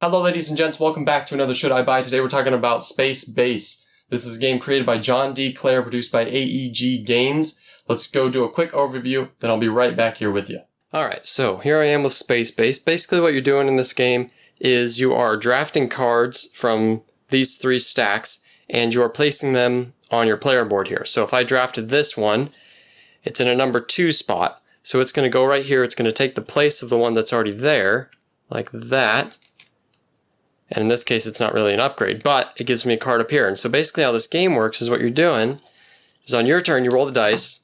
Hello ladies and gents, welcome back to another Should I Buy. Today we're talking about Space Base. This is a game created by John D. Clare, produced by AEG Games. Let's go do a quick overview, then I'll be right back here with you. Alright, so here I am with Space Base. Basically what you're doing in this game is you are drafting cards from these three stacks, and you are placing them on your player board here. So if I drafted this one, it's in a number 2 spot. So it's going to go right here, it's going to take the place of the one that's already there, like that. And in this case, it's not really an upgrade, but it gives me a card up here. And so basically how this game works is what you're doing is on your turn, you roll the dice,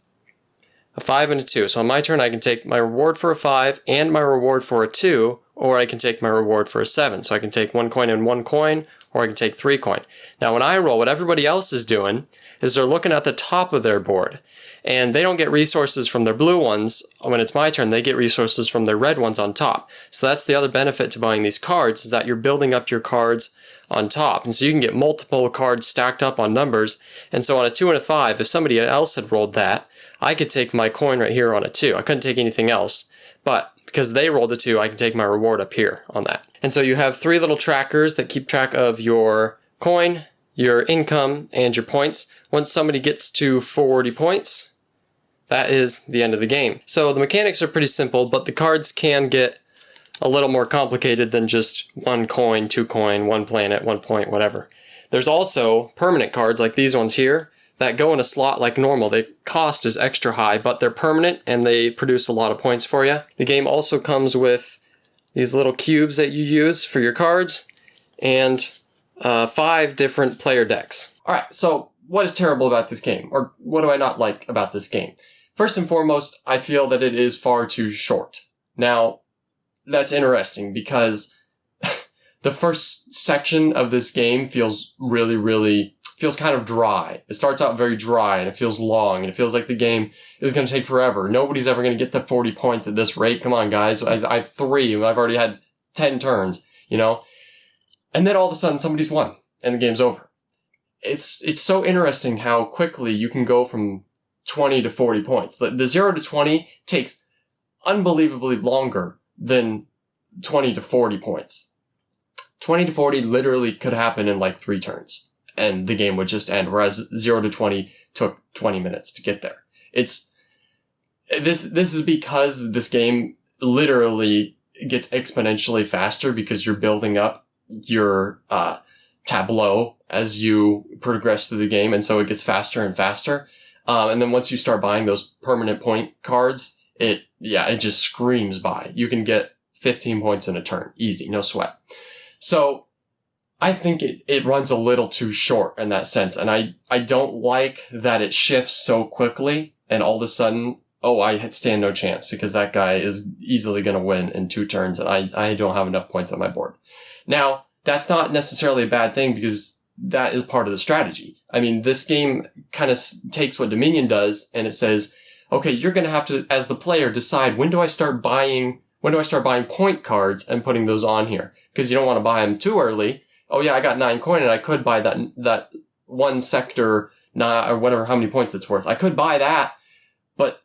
a 5 and a 2. So on my turn, I can take my reward for a 5 and my reward for a 2, or I can take my reward for a 7. So I can take 1 coin and 1 coin, or I can take 3 coin. Now when I roll, what everybody else is doing is they're looking at the top of their board. And they don't get resources from their blue ones. When it's my turn, they get resources from their red ones on top. So that's the other benefit to buying these cards, is that you're building up your cards on top. And so you can get multiple cards stacked up on numbers. And so on a 2 and a 5, if somebody else had rolled that, I could take my coin right here on a 2. I couldn't take anything else. But because they rolled a 2, I can take my reward up here on that. And so you have 3 little trackers that keep track of your coin, your income, and your points. Once somebody gets to 40 points, that is the end of the game. So the mechanics are pretty simple, but the cards can get a little more complicated than just 1 coin, 2 coin, 1 planet, 1 point, whatever. There's also permanent cards like these ones here that go in a slot like normal. The cost is extra high, but they're permanent and they produce a lot of points for you. The game also comes with these little cubes that you use for your cards and 5 different player decks. Alright, so what is terrible about this game? Or what do I not like about this game? First and foremost, I feel that it is far too short. Now, that's interesting because the first section of this game feels feels kind of dry. It starts out very dry and it feels long and it feels like the game is going to take forever. Nobody's ever going to get to 40 points at this rate. Come on, guys. I have 3 and I've already had 10 turns, you know? And then all of a sudden somebody's won and the game's over. It's so interesting how quickly you can go from 20 to 40 points. The 0 to 20 takes unbelievably longer than 20 to 40 points. 20 to 40 literally could happen in like 3 turns and the game would just end, whereas 0 to 20 took 20 minutes to get there. This is because this game literally gets exponentially faster because you're building up your tableau as you progress through the game, and so it gets faster and faster. And then once you start buying those permanent point cards, it just screams by. You can get 15 points in a turn. Easy, no sweat. So I think it runs a little too short in that sense. And I don't like that it shifts so quickly and all of a sudden, I stand no chance because that guy is easily going to win in 2 turns and I don't have enough points on my board. Now, that's not necessarily a bad thing because that is part of the strategy. I mean, this game kind of takes what Dominion does and it says, okay, you're going to have to, as the player, decide when do I start buying point cards and putting those on here? Because you don't want to buy them too early. Oh yeah, I got 9 coin and I could buy that 1 sector, or whatever, how many points it's worth. I could buy that, but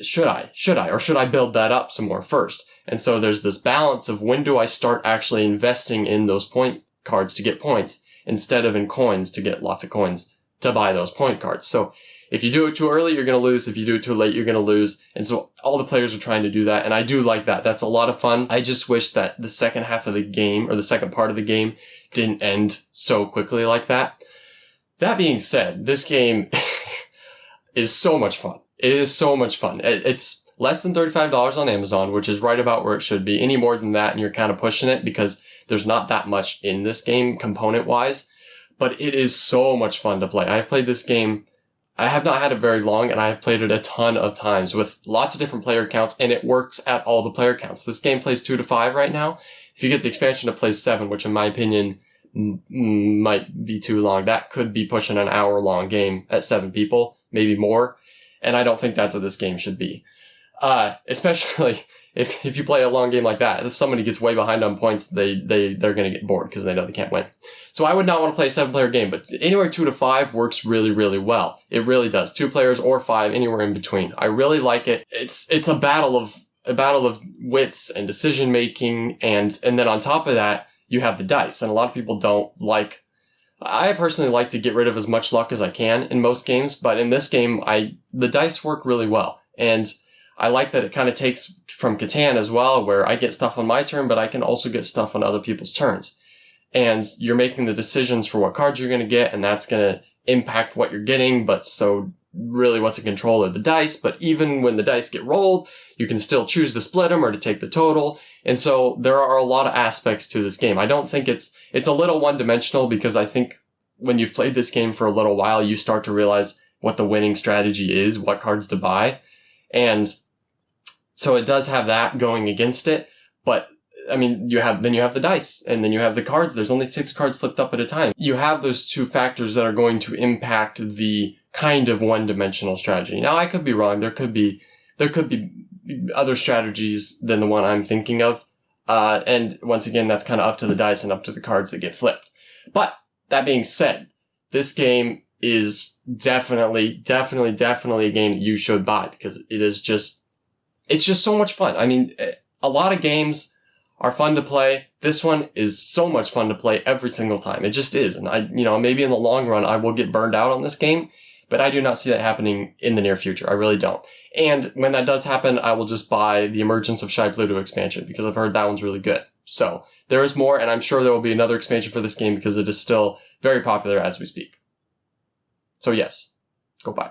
should I? Or should I build that up some more first? And so there's this balance of when do I start actually investing in those point cards to get points, instead of in coins to get lots of coins to buy those point cards. So if you do it too early, you're going to lose. If you do it too late, you're going to lose. And so all the players are trying to do that. And I do like that. That's a lot of fun. I just wish that the second half of the game, or the second part of the game, didn't end so quickly like that. That being said, this game is so much fun. It is so much fun. It's less than $35 on Amazon, which is right about where it should be. Any more than that, and you're kind of pushing it because there's not that much in this game component-wise, but it is so much fun to play. I've played this game, I have not had it very long, and I have played it a ton of times with lots of different player counts, and it works at all the player counts. This game plays 2 to 5 right now. If you get the expansion, it plays 7, which in my opinion might be too long. That could be pushing an hour-long game at 7 people, maybe more, and I don't think that's what this game should be. Especially if you play a long game like that, if somebody gets way behind on points, they're going to get bored because they know they can't win. So I would not want to play a 7-player game, but anywhere 2 to 5 works really, really well. It really does. 2 players or 5, anywhere in between. I really like it. It's a battle of wits and decision making, and then on top of that, you have the dice. And a lot of people don't like, I personally like to get rid of as much luck as I can in most games, but in this game, the dice work really well. And I like that it kind of takes from Catan as well, where I get stuff on my turn, but I can also get stuff on other people's turns. And you're making the decisions for what cards you're going to get, and that's going to impact what you're getting, but so really what's in control are the dice. But even when the dice get rolled, you can still choose to split them or to take the total. And so there are a lot of aspects to this game. I don't think it's a little one-dimensional, because I think when you've played this game for a little while, you start to realize what the winning strategy is, what cards to buy. And so it does have that going against it. But I mean, you have the dice, and then you have the cards. There's only 6 cards flipped up at a time. You have those 2 factors that are going to impact the kind of one-dimensional strategy. Now, I could be wrong. There could be other strategies than the one I'm thinking of. And once again, that's kind of up to the dice and up to the cards that get flipped. But that being said, this game is definitely a game that you should buy, because it's just so much fun. I mean, a lot of games are fun to play. This one is so much fun to play every single time. It just is. And maybe in the long run, I will get burned out on this game, but I do not see that happening in the near future. I really don't. And when that does happen, I will just buy the Emergence of Shy Pluto expansion, because I've heard that one's really good. So there is more, and I'm sure there will be another expansion for this game, because it is still very popular as we speak. So yes, go buy.